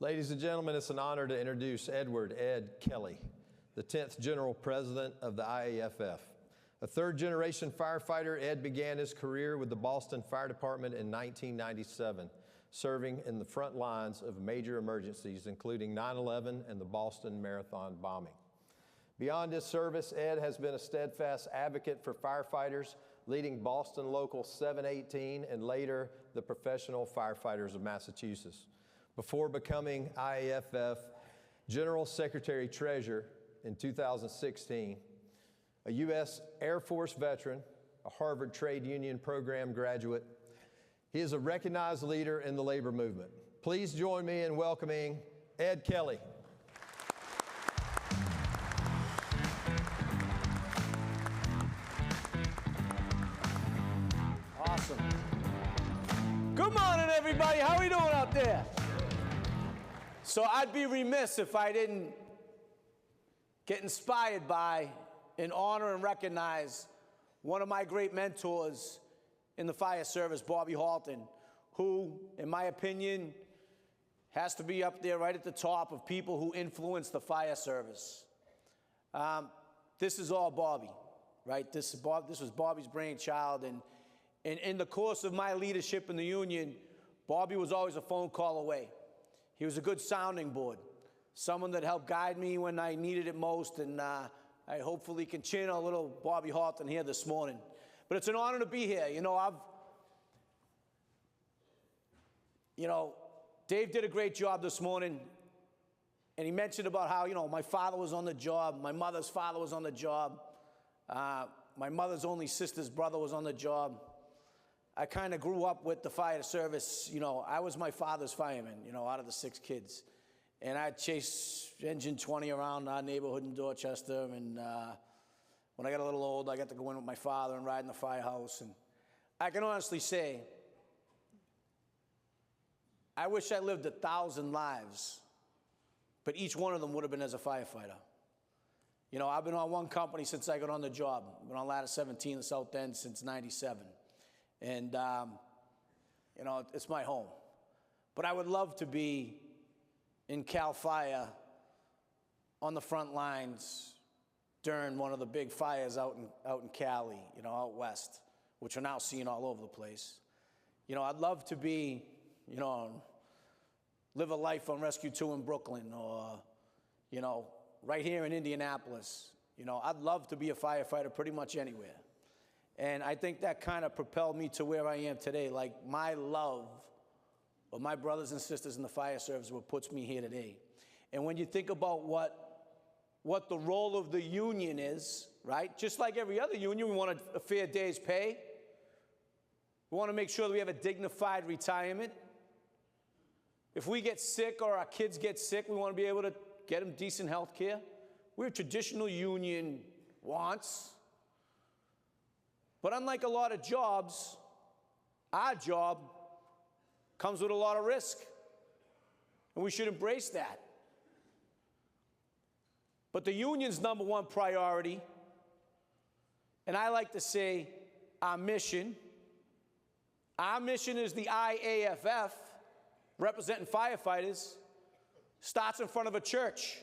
Ladies and gentlemen, it's an honor to introduce Edward Ed Kelly, the 10th General President of the IAFF. A third-generation firefighter, Ed began his career with the Boston Fire Department in 1997, serving in the front lines of major emergencies, including 9/11 and the Boston Marathon bombing. Beyond his service, Ed has been a steadfast advocate for firefighters, leading Boston Local 718 and later the Professional Firefighters of Massachusetts. Before becoming IAFF General Secretary Treasurer in 2016, a U.S. Air Force veteran, a Harvard Trade Union program graduate, he is a recognized leader in the labor movement. Please join me in welcoming Ed Kelly. Awesome. Good morning, everybody. How are we doing out there? So I'd be remiss if I didn't get inspired by and honor and recognize one of my great mentors in the fire service, Bobby Halton, who, in my opinion, has to be up there right at the top of people who influence the fire service. This is all Bobby, right? This was Bobby's brainchild, and in the course of my leadership in the union, Bobby was always a phone call away. He was a good sounding board, someone that helped guide me when I needed it most, and I hopefully can channel a little Bobby Halton here this morning. But it's an honor to be here. Dave did a great job this morning, and he mentioned about how, my father was on the job, my mother's father was on the job, my mother's only sister's brother was on the job. I kind of grew up with the fire service. I was my father's fireman, out of the 6 kids. And I'd chase Engine 20 around our neighborhood in Dorchester. And when I got a little old, I got to go in with my father and ride in the firehouse. And I can honestly say, I wish I lived 1,000 lives, but each one of them would have been as a firefighter. I've been on one company since I got on the job. I've been on Ladder 17 in the South End since '97. And, it's my home. But I would love to be in Cal Fire on the front lines during one of the big fires out in Cali, out west, which are now seen all over the place. I'd love to be, live a life on Rescue 2 in Brooklyn or, right here in Indianapolis. I'd love to be a firefighter pretty much anywhere. And I think that kind of propelled me to where I am today. Like, my love of my brothers and sisters in the fire service is what puts me here today. And when you think about what the role of the union is, right? Just like every other union, we want a fair day's pay. We want to make sure that we have a dignified retirement. If we get sick or our kids get sick, we want to be able to get them decent health care. We're traditional union wants. But unlike a lot of jobs, our job comes with a lot of risk, and we should embrace that. But the union's #1 priority, and I like to say our mission is the IAFF, representing firefighters, starts in front of a church,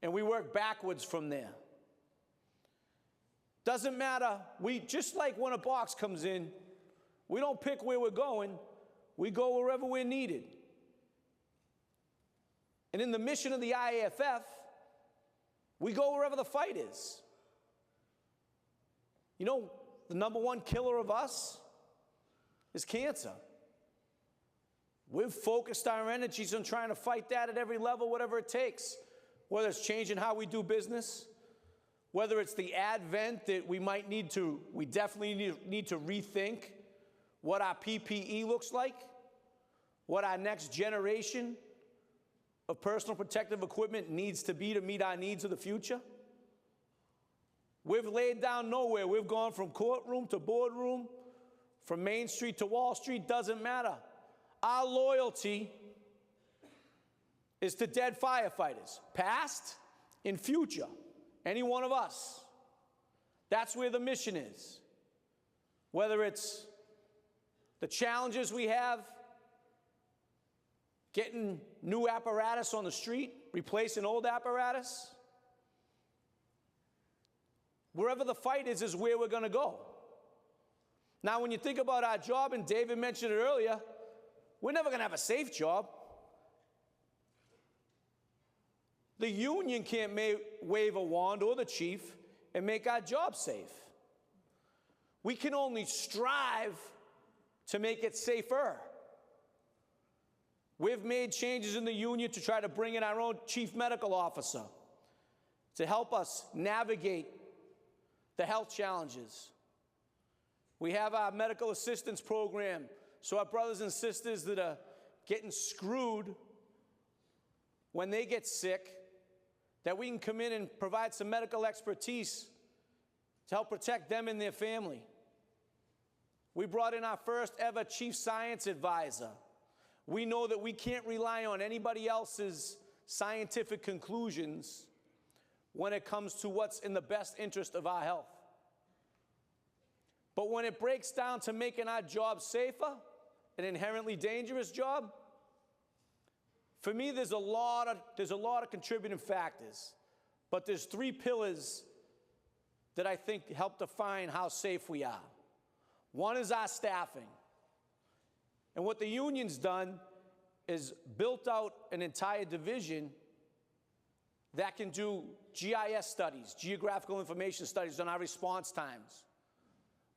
and we work backwards from there. Doesn't matter, just like when a box comes in, we don't pick where we're going, we go wherever we're needed. And in the mission of the IAFF, we go wherever the fight is. The #1 killer of us is cancer. We've focused our energies on trying to fight that at every level, whatever it takes, whether it's changing how we do business, whether it's the advent that we definitely need to rethink what our PPE looks like, what our next generation of personal protective equipment needs to be to meet our needs of the future. We've laid down nowhere. We've gone from courtroom to boardroom, from Main Street to Wall Street, doesn't matter. Our loyalty is to dead firefighters, past and future. Any one of us. That's where the mission is. Whether it's the challenges we have getting new apparatus on the street, replacing old apparatus. Wherever the fight is where we're going to go. Now, when you think about our job, and David mentioned it earlier, we're never going to have a safe job. The union can't wave a wand, or the chief, and make our job safe. We can only strive to make it safer. We've made changes in the union to try to bring in our own chief medical officer to help us navigate the health challenges. We have our medical assistance program, so our brothers and sisters that are getting screwed when they get sick, that we can come in and provide some medical expertise to help protect them and their family. We brought in our first ever chief science advisor. We know that we can't rely on anybody else's scientific conclusions when it comes to what's in the best interest of our health. But when it breaks down to making our job safer, an inherently dangerous job, for me, there's a lot of contributing factors, but there's 3 pillars that I think help define how safe we are. One is our staffing. And what the union's done is built out an entire division that can do GIS studies, geographical information studies, on our response times.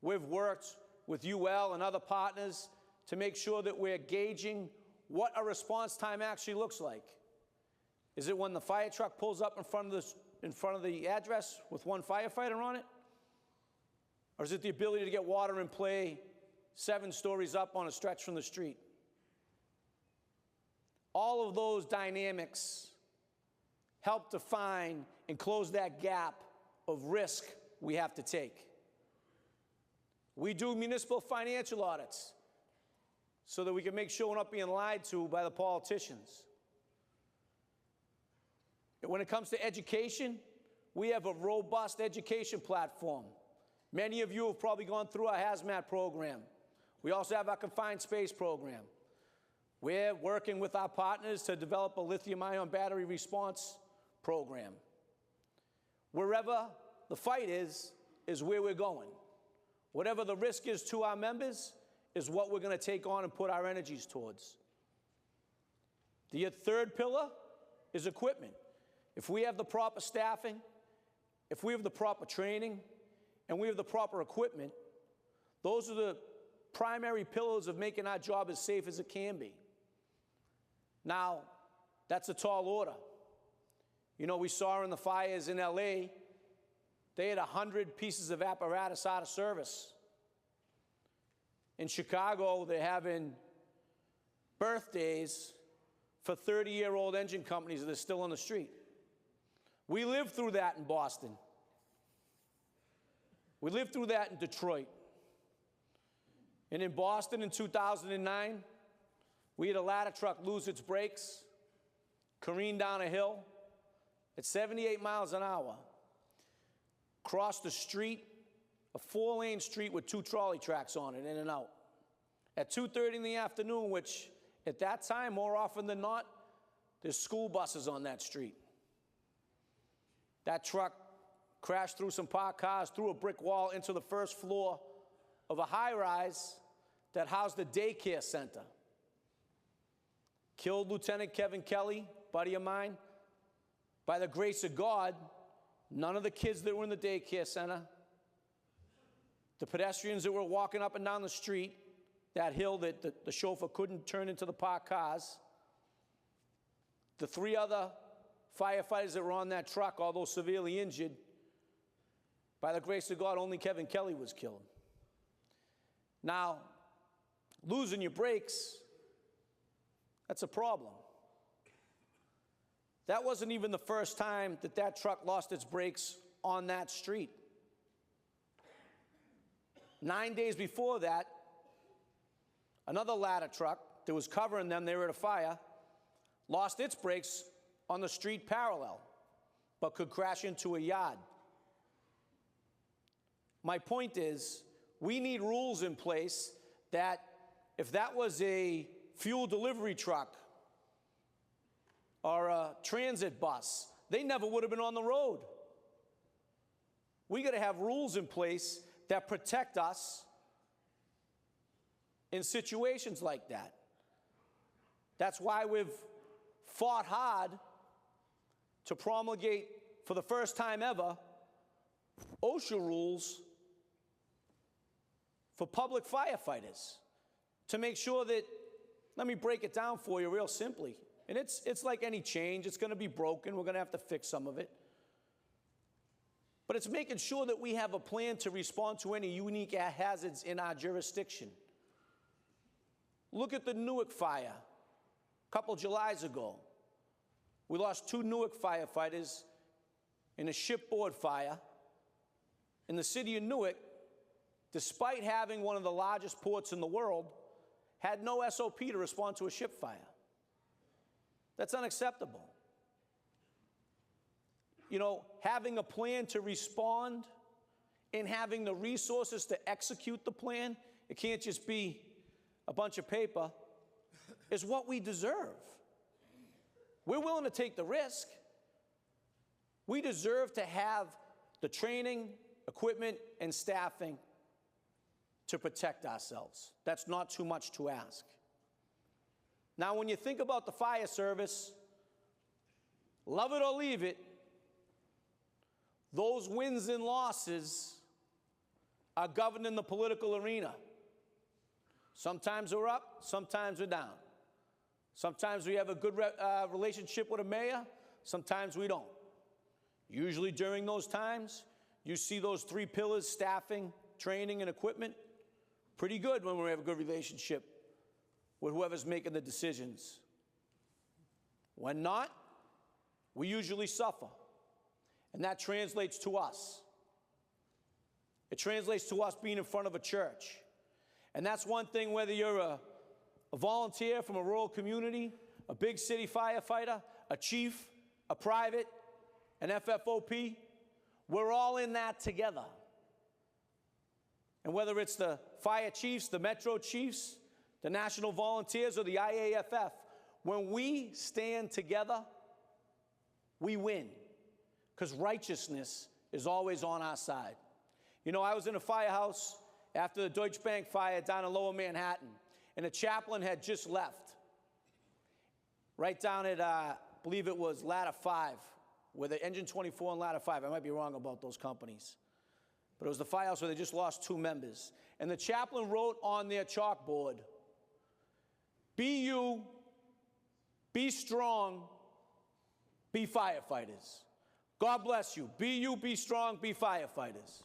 We've worked with UL and other partners to make sure that we're gauging what a response time actually looks like. Is it when the fire truck pulls up in front of the address with one firefighter on it? Or is it the ability to get water and play 7 stories up on a stretch from the street? All of those dynamics help define and close that gap of risk we have to take. We do municipal financial audits so that we can make sure we're not being lied to by the politicians. When it comes to education, we have a robust education platform. Many of you have probably gone through our hazmat program. We also have our confined space program. We're working with our partners to develop a lithium-ion battery response program. Wherever the fight is where we're going. Whatever the risk is to our members is what we're going to take on and put our energies towards. The third pillar is equipment. If we have the proper staffing, if we have the proper training, and we have the proper equipment, those are the primary pillars of making our job as safe as it can be. Now, that's a tall order. You know, we saw in the fires in LA, they had 100 pieces of apparatus out of service. In Chicago, they're having birthdays for 30-year-old engine companies that are still on the street. We lived through that in Boston. We lived through that in Detroit. And in Boston in 2009, we had a ladder truck lose its brakes, careen down a hill at 78 miles an hour, cross the street, a 4-lane street with 2 trolley tracks on it, in and out. At 2:30 in the afternoon, which at that time, more often than not, there's school buses on that street. That truck crashed through some parked cars, through a brick wall into the first floor of a high-rise that housed a daycare center. Killed Lieutenant Kevin Kelly, buddy of mine. By the grace of God, none of the kids that were in the daycare center, the pedestrians that were walking up and down the street, that hill that the chauffeur couldn't turn into the parked cars, the 3 other firefighters that were on that truck, although severely injured, by the grace of God, only Kevin Kelly was killed. Now, losing your brakes, that's a problem. That wasn't even the first time that that truck lost its brakes on that street. 9 days before that, another ladder truck that was covering them, they were at a fire, lost its brakes on the street parallel, but could crash into a yard. My point is, we need rules in place that if that was a fuel delivery truck or a transit bus, they never would have been on the road. We got to have rules in place that protect us in situations like that. That's why we've fought hard to promulgate, for the first time ever, OSHA rules for public firefighters to make sure that, let me break it down for you real simply. And it's like any change. It's going to be broken. We're going to have to fix some of it. But it's making sure that we have a plan to respond to any unique hazards in our jurisdiction. Look at the Newark fire a couple Julys ago. We lost 2 Newark firefighters in a shipboard fire. In the city of Newark, despite having one of the largest ports in the world, had no SOP to respond to a ship fire. That's unacceptable. You know, having a plan to respond and having the resources to execute the plan, it can't just be a bunch of paper, is what we deserve. We're willing to take the risk. We deserve to have the training, equipment, and staffing to protect ourselves. That's not too much to ask. Now, when you think about the fire service, love it or leave it, those wins and losses are governed in the political arena. Sometimes we're up, sometimes we're down. Sometimes we have a good relationship with a mayor, sometimes we don't. Usually during those times, you see those 3 pillars, staffing, training, and equipment, pretty good when we have a good relationship with whoever's making the decisions. When not, we usually suffer. And that translates to us. It translates to us being in front of a church. And that's one thing, whether you're a volunteer from a rural community, a big city firefighter, a chief, a private, an FFOP, we're all in that together. And whether it's the fire chiefs, the metro chiefs, the national volunteers, or the IAFF, when we stand together, we win. Because righteousness is always on our side. You know, I was in a firehouse after the Deutsche Bank fire down in Lower Manhattan, and a chaplain had just left. Right down at, I believe it was Ladder 5, where the Engine 24 and Ladder 5, I might be wrong about those companies. But it was the firehouse where they just lost 2 members. And the chaplain wrote on their chalkboard, "Be you, be strong, be firefighters." God bless you. Be you, be strong, be firefighters.